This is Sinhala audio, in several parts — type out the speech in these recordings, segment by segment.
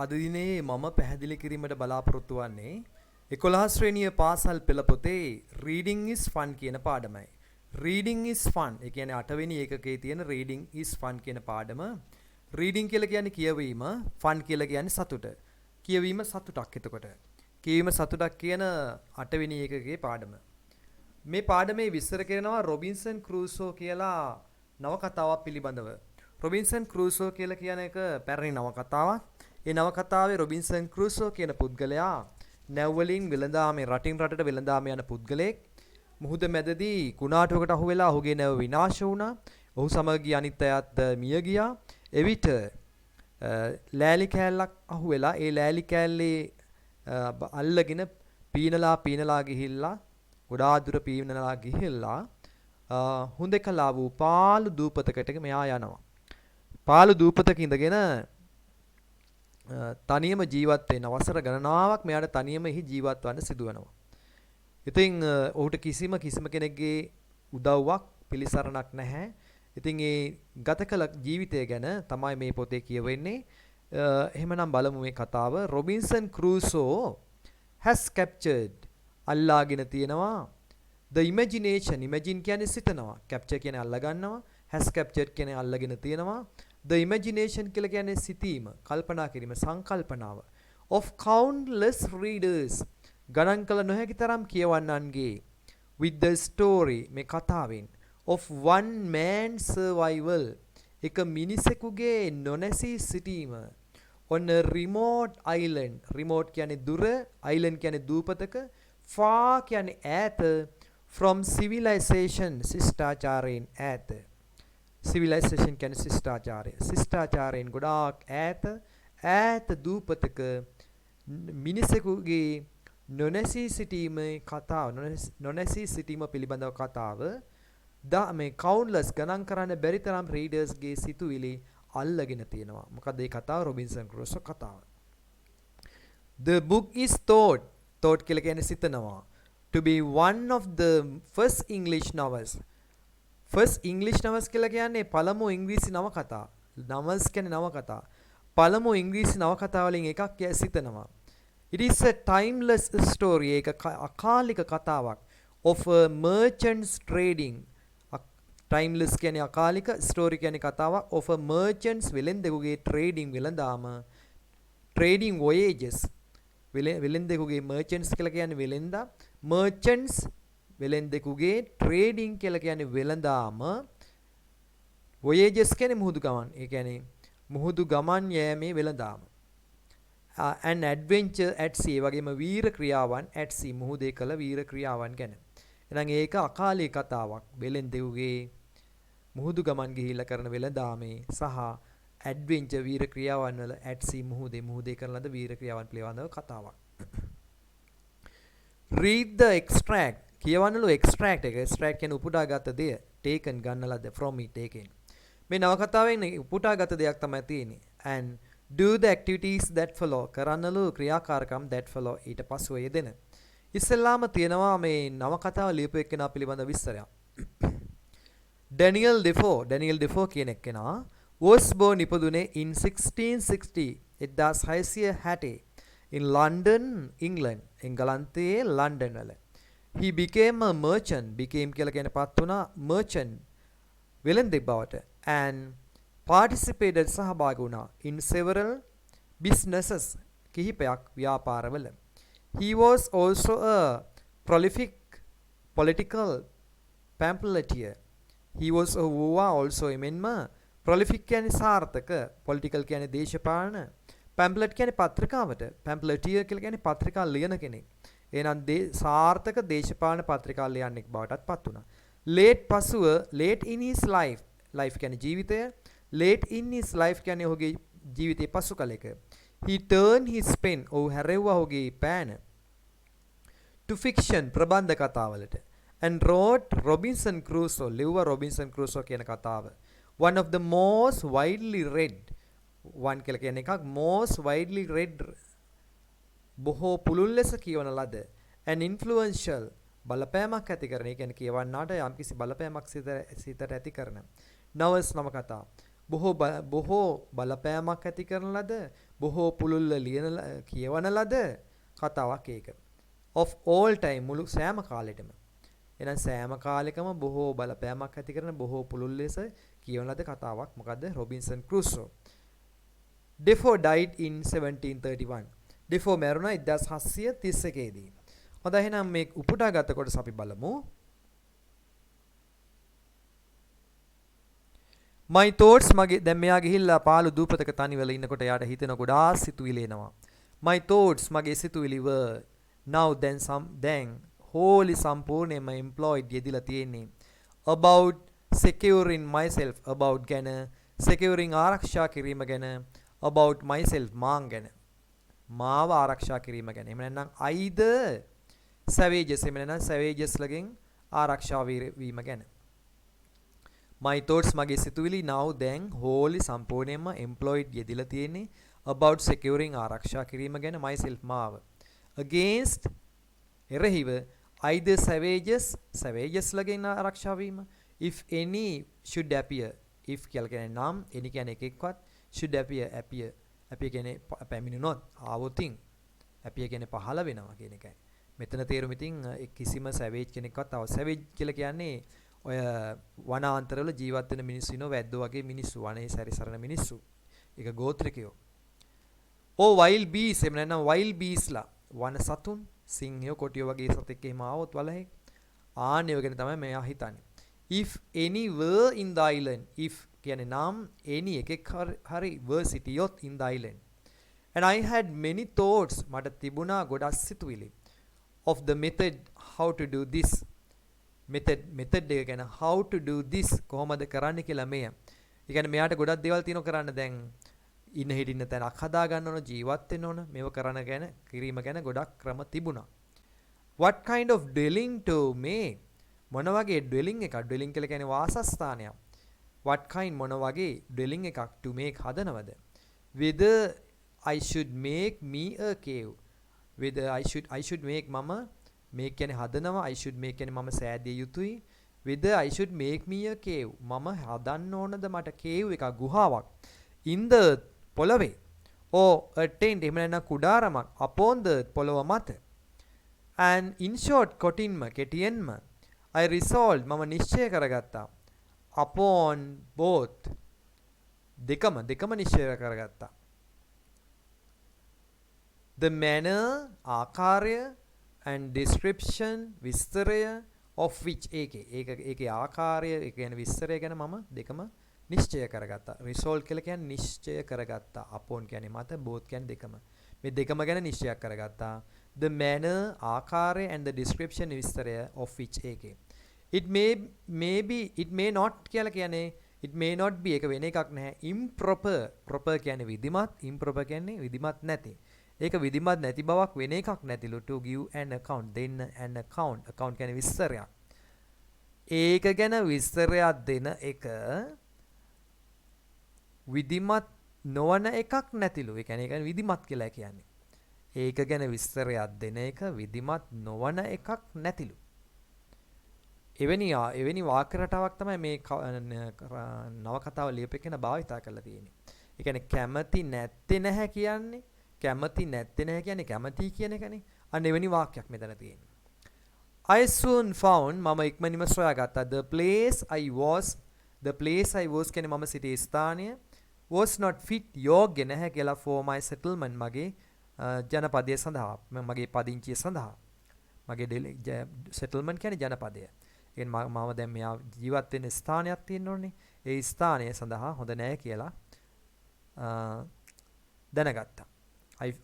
අද දිනේ මම පැහැදිලි කිරීමට බලාපොරොත්තු වන්නේ 11 ශ්‍රේණිය පාසල් පෙළ පොතේ reading is fun කියන පාඩමයි. reading is fun. ඒ කියන්නේ 8 වෙනි ඒකකයේ තියෙන reading is fun කියන පාඩම. reading කියලා කියන්නේ කියවීම, fun කියලා කියන්නේ සතුට. කියවීම සතුටක් එතකොට. කියවීම සතුටක් කියන 8 වෙනි ඒකකයේ පාඩම. මේ පාඩමේ විස්තර කරනවා රොබින්සන් ක්‍රූසෝ කියලා නවකතාවක් පිළිබඳව. රොබින්සන් ක්‍රූසෝ කියලා කියන එක පැරණි නවකතාවක්. ඒ නවකතාවේ රොබින්සන් ක්‍රූසෝ කියන පුද්ගලයා නැව් වලින් වෙළඳාමේ රටින් රටට වෙළඳාම යන පුද්ගලයෙක්. මුහුද මැදදී කුණාටුවකට අහු වෙලා ඔහුගේ නැව විනාශ වුණා. ඔහු සමග ගිය අනිත් අයත් මිය ගියා. එවිට ලෑලි කෑල්ලක් අහු වෙලා ඒ ලෑලි කෑල්ලේ අල්ලගෙන පීනලා ගිහිල්ලා ගොඩාක් දුර පීනලා ගිහිල්ලා හුඳකලා වූ පාළු දූපතකට මෙයා යනවා. පාළු දූපතක ඉඳගෙන තනියම ජීවත් වෙන වසර ගණනාවක් මෙයාට තනියම එහි ජීවත් වෙන්න සිදු වෙනවා. ඉතින් ඔහුට කිසිම කෙනෙක්ගේ උදව්වක් පිළිසරණක් නැහැ. ඉතින් ඒ ගත කළ ජීවිතය ගැන තමයි මේ පොතේ කියවෙන්නේ. එහෙමනම් බලමු මේ කතාව. රොබින්සන් ක්‍රූසෝ has captured අල්ලාගෙන තියෙනවා the imagination. imagine කියන්නේ සිතනවා. capture කියන්නේ අල්ලා ගන්නවා. has captured කියන්නේ අල්ලාගෙන තියෙනවා. the imagination කියලා කියන්නේ සිතීම, කල්පනා කිරීම, සංකල්පනාව of countless readers. ගණන් කළ නොහැකි තරම් කියවන්නන්ගේ with the story මේ කතාවෙන් of one man survival. එක මිනිසෙකුගේ නොනැසී සිටීම on a remote island. remote කියන්නේ දුර, island කියන්නේ දූපතක, far කියන්නේ ඈත, from civilization ශිෂ්ටාචාරයෙන් ඈත. civilization කියන්නේ ශිෂ්ටාචාරය. ශිෂ්ටාචාරයෙන් ගොඩාක් ඈත දූපතක මිනිසෙකුගේ නොනැසී සිටීමේ කතාව, නොනැසී සිටීම පිළිබඳව කතාව. මේ countless ගණන් කරන්න බැරි තරම් readersගේ සිතුවිලි අල්ලගෙන තියෙනවා. මොකද මේ කතාව රොබින්සන් ක්‍රූසෝ කතාව. The book is thought කියලා කියන්නේ සිතනවා. To be one of the first English novels. first English novels කියලා කියන්නේ පළමු ඉංග්‍රීසි නවකතා. novels කියන්නේ නවකතා. පළමු ඉංග්‍රීසි නවකතා වලින් එකක් සිතනවා. It is a timeless story. ඒක අකාලික කතාවක්. of a merchants trading. timeless කියන්නේ අකාලික, story කියන්නේ කතාවක්. of a merchants වෙළෙන්දෙකුගේ trading වෙළඳාම. trading voyages. වෙළෙන්දෙකුගේ merchants කියලා කියන්නේ වෙළෙන්දා. merchants වෙළෙන්දෙකුගේ trading කියලා කියන්නේ වෙළඳාම. voyages කියන්නේ මුහුදු ගමන්. ඒ කියන්නේ මුහුදු ගමන් යෑමේ වෙළඳාම. an adventure at sea වගේම වීර ක්‍රියාවන් at sea මුහුදේ කළ වීර ක්‍රියාවන් ගැන. එහෙනම් ඒක අකාලී කතාවක්. වෙළෙන්දෙකුගේ මුහුදු ගමන් ගිහිල්ලා කරන වෙළඳාමේ සහ adventure වීර ක්‍රියාවන් වල at sea මුහුදේ කරන ලද වීර ක්‍රියාවන් පිළිබඳව කතාවක්. read the extract. කියවන්නලු extract එක. extract කියන්නේ උපුටාගත් දෙය. taken ගන්න ලද from it taken. මේ නවකතාවෙන් උපුටාගත් දෙයක් තමයි තියෙන්නේ. and do the activities that follow. කරන්නලු ක්‍රියාකාරකම් that follow ඊට පසුව යෙදෙන. ඉස්සෙල්ලාම තියෙනවා මේ නවකතාව ලියපු එක්කෙනා පිළිබඳ විස්තරයක්. Daniel Defoe කියන එක්කෙනා was born ඉපදුනේ in 1660 1660 in London, England. එංගලන්තයේ ලන්ඩන් වල. He became a merchant. became කියලා කියන්නේ පත් වුණා merchant වෙළෙන්දෙක් බවට. and participated සහභාගී වුණා in several businesses කිහිපයක් ව්‍යාපාරවල. He was also a prolific political pamphleteer. He was a also එමෙන්ම prolific කියන්නේ සාර්ථක, political කියන්නේ දේශපාලන, pamphlet කියන්නේ පත්‍රිකාවට, pamphleteer කියලා කියන්නේ පත්‍රිකා ලියන කෙනෙක්. එහෙනම් සාර්ථක දේශපාලන පත්‍රිකා ලියන්නෙක් බවටත් පත් වුණා. late in his life කියන්නේ ජීවිතය. late in his life කියන්නේ ඔහුගේ ජීවිතයේ පසු කලයක. he turned his pen. ඔහු හැරෙව්වා ඔහුගේ පෑන to fiction ප්‍රබන්ධ කතාවලට. and wrote Robinson Crusoe. ලිව්වා Robinson Crusoe කියන කතාව. one of the most widely read. one කියලා කියන එකක් most widely read බොහෝ පුළුල් ලෙස කියවන ලද and influential බලපෑමක් ඇති කරන. ඒ කියන්නේ කියවන්නාට යම්කිසි බලපෑමක් සිතට ඇති කරන novels නවකතා බොහෝ බලපෑමක් ඇති කරන ලද බොහෝ පුළුල්ල කියවන ලද කතාවක් ඒක. of all time මුළු සෑම කාලෙටම. එහෙනම් සෑම කාලෙකම බොහෝ බලපෑමක් ඇති කරන බොහෝ පුළුල් ලෙස කියවන ලද කතාවක් මොකද්ද? Robinson ක්‍රූසෝ. Defoe died in 1731. Defoe මැරුණා 1731 දී. හොඳයි එහෙනම් මේ උපුටාගත් කොටස අපි බලමු. My thoughts මගේ දැන් මෙයා ගිහිල්ලා පාළු දූපතක තනිවල ඉන්නකොට යාට හිතෙන ගොඩාක් සිතුවිලි එනවා. My thoughts මගේ සිතුවිලි were now then wholly සම්පූර්ණයෙන්ම employed යෙදිලා තියෙන්නේ about securing myself about ගැන securing ආරක්ෂා කිරීම ගැන about myself මාං ගැන මාව ආරක්ෂා කිරීම ගැන. එහෙම නැත්නම් either savages එහෙම නැත්නම් savages ලගෙන් ආරක්ෂා වීම ගැන. My thoughts මගේ සිතුවිලි now then wholly සම්පූර්ණයෙන්ම employed යෙදිලා තියෙන්නේ about securing ආරක්ෂා කිරීම ගැන myself මාව. Against එරෙහිව either savages ලගෙන් ආරක්ෂා වීම if any should appear if කියලා කියන්නේ නම් any කියන්නේ එකෙක්වත් should appear කියන්නේ පැමිණුනොත් ආවොතින් appear කියන්නේ පහළ වෙනවා කියන එකයි. මෙතන තේරුම ඉතින් කිසිම savage කෙනෙක්වත් savage කියලා කියන්නේ ඔය වනාන්තරවල ජීවත් වෙන මිනිස්සු ඉනෝ වැද්දෝ වගේ මිනිස්සු වනයේ සැරිසරන මිනිස්සු. ඒක ගෝත්‍රිකයෝ. wild bees එහෙම නැත්නම් wild bees ලා වන සතුන් සිංහයෝ කොටියෝ වගේ සතෙක් එහෙම ආවොත් වලහෙක් ආන්නේ වගේ තමයි මෙයා හිතන්නේ. If any were in the island if කියන්නේ නම් any එකෙක් හරි were සිටියොත් in the island and I had many thoughts මට තිබුණා ගොඩක් සිතුවිලි of the method how to do this method එක ගැන how to do this කොහොමද කරන්න කියලා මෙය. ඒ කියන්නේ මෙයාට ගොඩක් දේවල් තියෙනවා කරන්න දැන් ඉන්න හිටින්න තැනක් හදා ගන්න ඕන ජීවත් වෙන්න ඕන මේව කරන ගැන කිරීම ගැන ගොඩක් ක්‍රම තිබුණා. What kind of dwelling to make මොන වගේ dwelling එකක් dwelling කියලා කියන්නේ වාසස්ථානයක්. What kind මොන වගේ dwelling එකක් to make හදනවද? Whether I should make me a cave whether I should make මම make කියන්නේ හදනවා I should make කියන්නේ මම සෑදිය යුතුයි whether I should make me a cave මම හදන්න ඕනද මට cave එකක් ගුහාවක් in the පොළවේ or a tent එහෙම නැත්නම් කුඩාරමක් upon the පොළව මත and in short කොටින්ම කෙටියෙන්ම I resolved මම නිශ්චය කරගත්තා upon both දෙකම නිශ්චය කරගත්තා the manner ආකාරය and description විස්තරය of which ඒකේ ආකාරය ඒ කියන්නේ විස්තරය ගැන මම දෙකම නිශ්චය කරගත්තා. resolve කියලා කියන්නේ නිශ්චය කරගත්තා. upon කියන්නේ මත both කියන්නේ දෙකම. මේ දෙකම ගැන නිශ්චයක් කරගත්තා. the manner ආකාරය and the description විස්තරය of which ඒකේ. it may not කියලා කියන්නේ it may not be එක වෙන එකක් නැහැ. improper කියන්නේ විධිමත් improper කියන්නේ විධිමත් නැති. ඒක විධිමත් නැති බවක් වෙන එකක් නැතිලු to give an account දෙන්න an account කියන්නේ විස්තරයක්. ඒක ගැන විස්තරයක් දෙන එක විධිමත් නොවන එකක් නැතිලු. ඒ කියන්නේ ඒක විධිමත් කියලා කියන්නේ. ඒක ගැන විස්තරයක් දෙන එක විධිමත් නොවන එකක් නැතිලු. එවැනි වාක්‍ය රටාවක් තමයි මේ නවකතාව ලියපෙකන භාවිතා කරලා තියෙන්නේ. ඒ කියන්නේ කැමැති නැත්තේ නැහැ කියන්නේ කැමැති නැත්තේ නැහැ කියන්නේ කැමැති කියන එකනේ. අන්න එවැනි වාක්‍යයක් මෙතන තියෙනවා. I soon found මම ඉක්මනින්ම සොයාගත්තා the place I was කියන්නේ මම සිටි ස්ථානය was not fit යෝග්‍ය නැහැ කියලා for my settlement මගේ ජනපදයේ සඳහා මගේ පදිංචිය සඳහා මගේ settlement කියන්නේ ජනපදය. ඒ මම දැන් මෙයා ජීවත් වෙන ස්ථානයක් තියෙන්න ඕනේ. ඒ ස්ථානය සඳහා හොඳ නැහැ කියලා දැනගත්තා.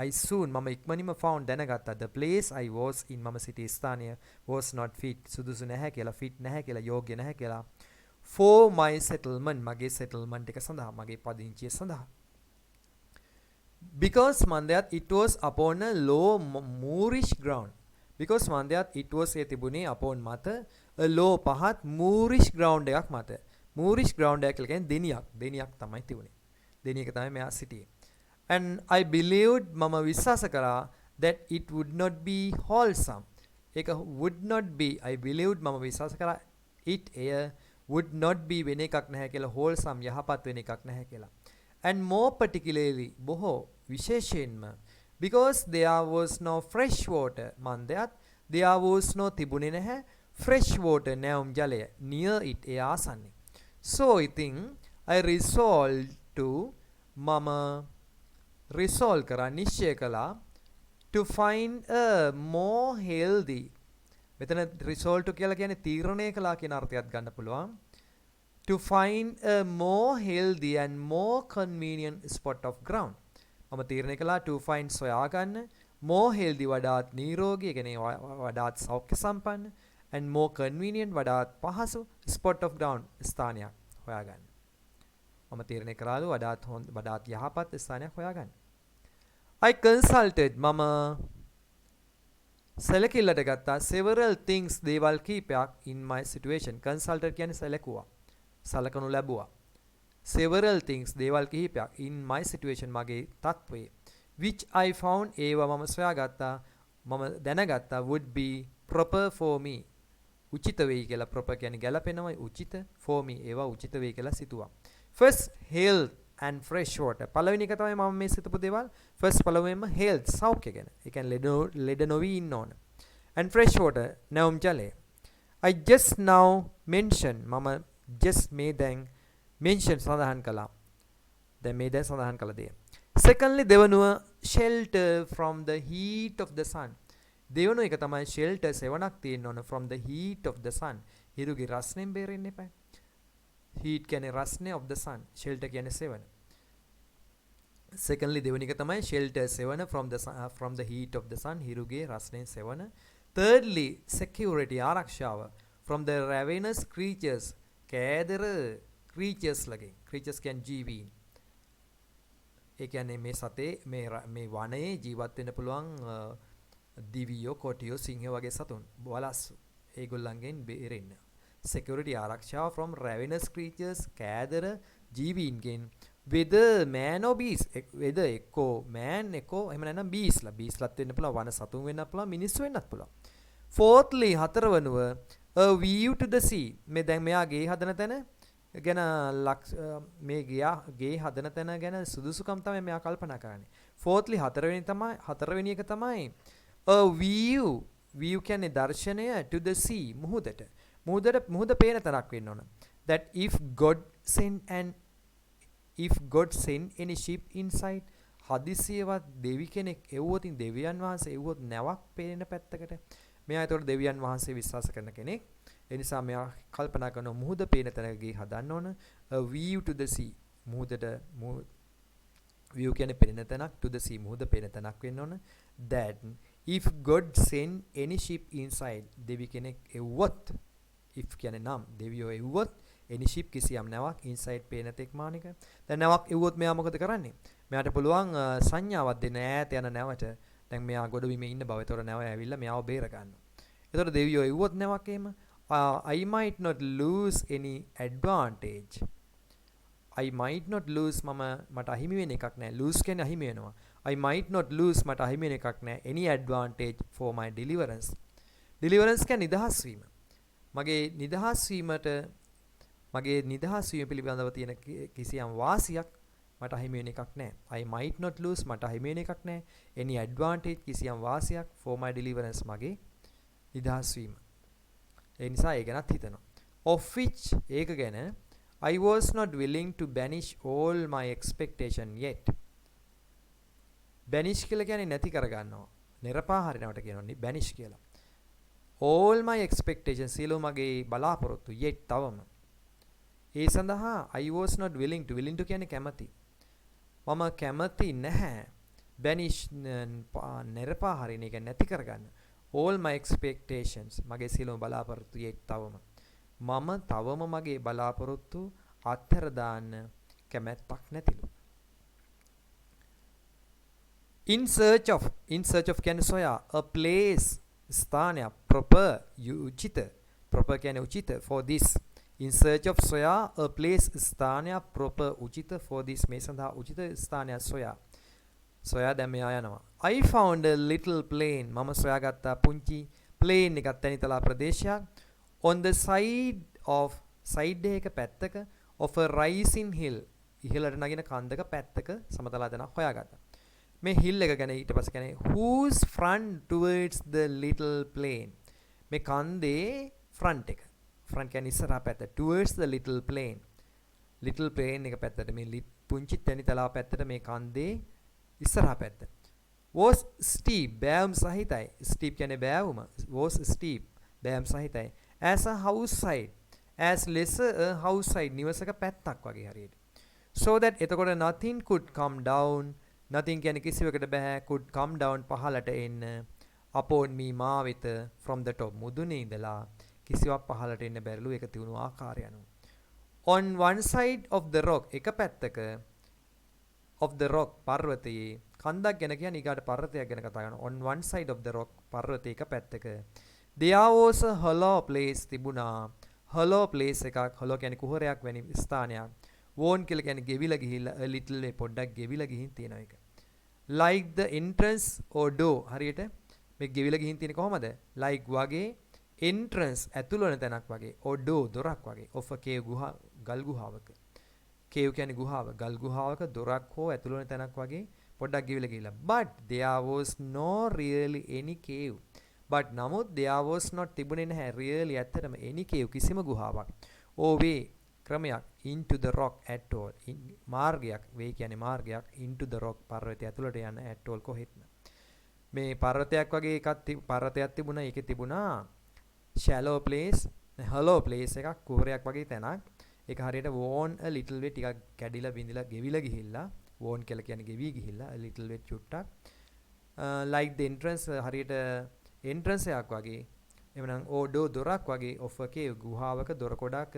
I soon මම ඉක්මනින්ම found දැනගත්තා the place I was in මම සිටි ස්ථානය was not fit සුදුසු නැහැ කියලා fit නැහැ කියලා යෝග්‍ය නැහැ කියලා for my settlement මගේ settlement එක සඳහා මගේ පදිංචිය සඳහා because මන්දයත් it was upon a low moorish ground because මන්දයත් it was ඒ තිබුණේ upon මත a low පහත් moorish ground එකක් මත moorish ground එක කියන්නේ දෙනියක් තමයි තිබුණේ දෙනියක තමයි මෙයා සිටියේ and I believed මම විශ්වාස කරා that it would not be wholesome ඒක would not be I believed මම විශ්වාස කරා it එය would not be වෙන එකක් නැහැ කියලා wholesome යහපත් වෙන එකක් නැහැ කියලා. And more particularly බොහෝ විශේෂයෙන්ම because there was no fresh water මන්දයත් there was no තිබුණේ නැහැ fresh water නැවුම් ජලය near it ඒ ආසන්නේ. So ඉතින් I resolved to මම resolve කරා නිශ්චය කළා to find a more healthy මෙතන resolve to කියලා කියන්නේ තීරණය කළා කියන අර්ථයක් ගන්න පුළුවන් to find a more healthy and more convenient spot of ground මම තීරණය කළා to find සොයා ගන්න more healthy වඩාත් නිරෝගී කියන්නේ වඩාත් සෞඛ්‍ය සම්පන්න and more convenient වඩාත් පහසු spot of ground ස්ථානයක් හොයාගන්න මම තීරණය කළාලු වඩාත් යහපත් ස්ථානයක් හොයාගන්න I consulted මම සැලකිල්ලට ගත්තා several things දේවල් කීපයක් in my situation consulted කියන්නේ සැලකුවා සලකනු ලැබුවා several things දේවල් කිහිපයක් in my situation මගේ තත්වයේ which I found ඒවා මම සොයාගත්තා මම දැනගත්තා would be proper for me උචිත වෙයි කියලා proper කියන්නේ ගැලපෙනවා උචිත for me ඒවා උචිත වෙයි කියලා සිතුවා first health and fresh water පළවෙනි එක තමයි මම මේ සිතපු දේවල් first පළවෙනිම health සෞඛ්‍ය ගැන ඒ කියන්නේ ලෙඩ නොවි ඉන්න ඕන and fresh water නැවුම් ජලය I just now mention මම just මේ දැන් mention සඳහන් කළා දැන් මේ දැන් සඳහන් කළ දේ secondly දෙවනුව shelter from the heat of the sun දෙවනුව එක තමයි shelter සෙවණක් තියෙන්න ඕන from the heat of the sun හිරුගේ රස්නෙන් බේරෙන්න එපා heat කියන්නේ රස්නේ of the sun shelter කියන්නේ සෙවණ secondly දෙවෙනි එක තමයි shelter Sevana from the heat of the sun හිරුගේ රස්නෙන් Sevana thirdly security ආරක්ෂාව from the ravenous creatures කෑදර creatures ලගේ creatures කියන්නේ ජීවීන් ඒ කියන්නේ මේ සතේ මේ වනයේ ජීවත් වෙන්න පුළුවන් දිවියෝ කොටියෝ සිංහයෝ වගේ සතුන් වලස්සු ඒගොල්ලන්ගෙන් බේරෙන්න security ආරක්ෂාව from ravenous creatures කෑදර ජීවීන්ගෙන් whether man or beast whether එක්කෝ man එක්කෝ එහෙම නැත්නම් beastලත් වෙන්න පුළුවන් වන සතුන් වෙන්නත් පුළුවන් මිනිස්සු වෙන්නත් පුළුවන් fourthly හතරවනුව a view to the sea මේ දැන් මෙයා ගේ හදන තැන ගැන මේ ගේ හදන තැන ගැන සුදුසුකම් තමයි මෙයා කල්පනා කරන්නේ fourthly හතරවෙනි එක තමයි a view කියන්නේ දර්ශනය to the sea මුහුද පේන තැනක් වෙන්න ඕන that if God send any ship inside හදිසියවත් දෙවි කෙනෙක් එව්වොතින් දෙවියන් වහන්සේ එව්වොත් නැවක් පේන පැත්තකට මෙයා ඒතකොට දෙවියන් වහන්සේ විශ්වාස කරන කෙනෙක් ඒ නිසා මෙයා කල්පනා කරන මුහුද පේන තැනක ගිහින් හදන්න ඕන a view to the sea view කියන්නේ පේන තැනක් to the sea මුහුද පේන තැනක් වෙන්න ඕන that if God send any ship inside දෙවි කෙනෙක් එව්වොත් if කියන්නේ නම් දෙවියෝ එව්වොත් any ship කිසියම් නැවක් inside පේන තෙක් මානික දැන් නැවක් එව්වොත් මෙයා මොකද කරන්නේ මෙයාට පුළුවන් සංඥාවක් දෙන්න ඈත යන නැවට දැන් මෙයා ගොඩබිමේ ඉන්න බව ඒතොර නැව ඇවිල්ලා මෙයාව බේර ගන්නවා ඒතොර දෙවියෝ එව්වොත් නැවක් එහෙම I might not lose any advantage I might not lose මට අහිමි වෙන එකක් නැහැ lose කියන්නේ අහිමි වෙනවා I might not lose මට අහිමි වෙන එකක් නැහැ any advantage for my deliverance කියන්නේ නිදහස් වීම මගේ නිදහස් වීම පිළිබඳව තියෙන කිසියම් වාසියක් මට අහිමි වෙන එකක් නැහැ I might not lose මට අහිමි වෙන එකක් නැහැ any advantage කිසියම් වාසියක් for my deliverance මගේ නිදහස් වීම ඒ නිසා ඒ ගැනත් හිතනවා of which ඒක ගැන I was not willing to banish all my expectation yet banish කියලා කියන්නේ නැති කරගන්නවා නිරපා හරිනවට කියනවා banish කියලා all my expectations සියලු මගේ බලාපොරොත්තු yet තවම ඒ සඳහා I was not willing to කියන්නේ කැමති මම කැමති නැහැ banish නිරපා හරින එක නැති කරගන්න all my expectations මගේ සියලුම බලාපොරොත්තු yet තවම මම තවම මගේ බලාපොරොත්තු අත්හැර දාන්න කැමැත්තක් නැතිලු in search of කියන්නේ සොයා a place ස්ථානයක් proper උචිත proper කියන්නේ උචිත for this in search of සොයා a place ස්ථානයක් proper උචිත for this මේ සඳහා උචිත ස්ථානයක් සොයා දැන් මෙයා යනවා I found a little plain මම සොයාගත්තා පුංචි plain එකක් තැනිතලා ප්‍රදේශයක් on the side of side එක පැත්තක of a rising hill ඉහළට නගින කන්දක පැත්තක සමතලා තැනක් හොයාගත්තා. මේ hill එක ගැන ඊට පස්සේ කියන්නේ whose front towards the little plain. මේ කන්දේ front එක. front කියන්නේ ඉස්සරහා පැත්ත. towards the little plain. little plain එක පැත්තට මේ පුංචි තැනි තලාව පැත්තට මේ කන්දේ ඉස්සරහා පැත්ත. was steep බෑවුම් සහිතයි. steep කියන්නේ බෑවුම. was steep බෑවුම් සහිතයි. as a house side as less a house side නිවසක පැත්තක් වගේ හරියට. so that එතකොට nothing could come down nothing කියන්නේ කිසිවකට බෑ could come down පහළට එන්න upon me මා වෙත from the top මුදුනේ ඉඳලා කිසිවක් පහළට එන්න බැරිලු ඒක තියුණු ආකාරය අනුව. on one side of the rock එක පැත්තක of the rock පර්වතයේ කන්දක් ගැන කියන්නේ ඊගාට පර්වතයක් ගැන කතා කරනවා. on one side of the rock පර්වතයේ එක පැත්තක there was a hollow place තිබුණා. hollow place එකක් hollow කියන්නේ කුහරයක් වැනි ස්ථානයක්. won කියලා කියන්නේ ගෙවිලා ගිහිල්ලා a little way පොඩ්ඩක් ගෙවිලා ගිහින් තියෙන එක. like the entrance or door හරියට මේ ගෙවිලා ගිහින් තියෙන්නේ කොහමද? like වගේ entrance ඇතුළ වෙන තැනක් වගේ or door දොරක් වගේ of a cave ගුහා ගල් ගුහාවක. cave කියන්නේ ගුහාව. ගල් ගුහාවක දොරක් හෝ ඇතුළ වෙන තැනක් වගේ පොඩ්ඩක් ගෙවිලා ගිහිල්ලා. but there was no really any cave. but නමුත් there was not තිබුණේ නැහැ really ඇත්තටම any cave කිසිම ගුහාවක්. or way ක්‍රමයක් into the rock at all. මාර්ගයක් way කියන්නේ මාර්ගයක් into the rock පර්වතය ඇතුළට යන at all කොහෙත්ම. මේ පර්වතයක් වගේ එකක් පර්වතයක් තිබුණා. ඒකේ තිබුණා shallow place, hollow place එකක් කුහරයක් වගේ තැනක්. ඒක හරියට worn a little bit ටිකක් කැඩිලා බිඳිලා ගෙවිලා ගිහිල්ලා worn කියලා කියන්නේ ගෙවි ගිහිල්ලා a little bit චුට්ටක් like the entrance හරියට entrance එකක් වගේ එවනම් ඕඩෝ දොරක් වගේ of a cave ගුහාවක දොර කොටක්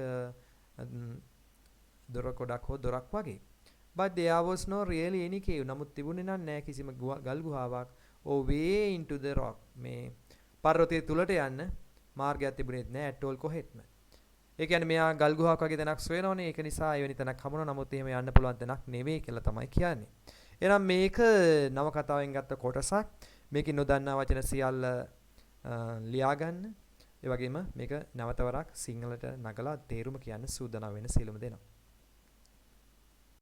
හෝ දොරක් වගේ. but there was no really any cave. නමුත් තිබුණේ නැහැ කිසිම ගල් ගුහාවක්. or way into the rock මේ පර්වතයේ තුලට යන්න මාර්ගයක් තිබුණේත් නැහැ at all කොහෙත්ම. ඒ කියන්නේ මෙයා ගල් ගුහාවක් වගේ තැනක් සොයනෝනේ. ඒක නිසා එවැනි තැනක් හමුණා. නමුත් එහෙම යන්න පුළුවන් තැනක් නෙවෙයි කියලා තමයි කියන්නේ. එහෙනම් මේක නවකතාවෙන් ගත්ත කොටසක්. මේකේ නොදන්නා වචන සියල්ල ලියා ගන්න. ඒ වගේම මේක නැවතවරක් සිංහලට නගලා තේරුම කියන්න සූදානම් වෙන සියලුම දෙනා.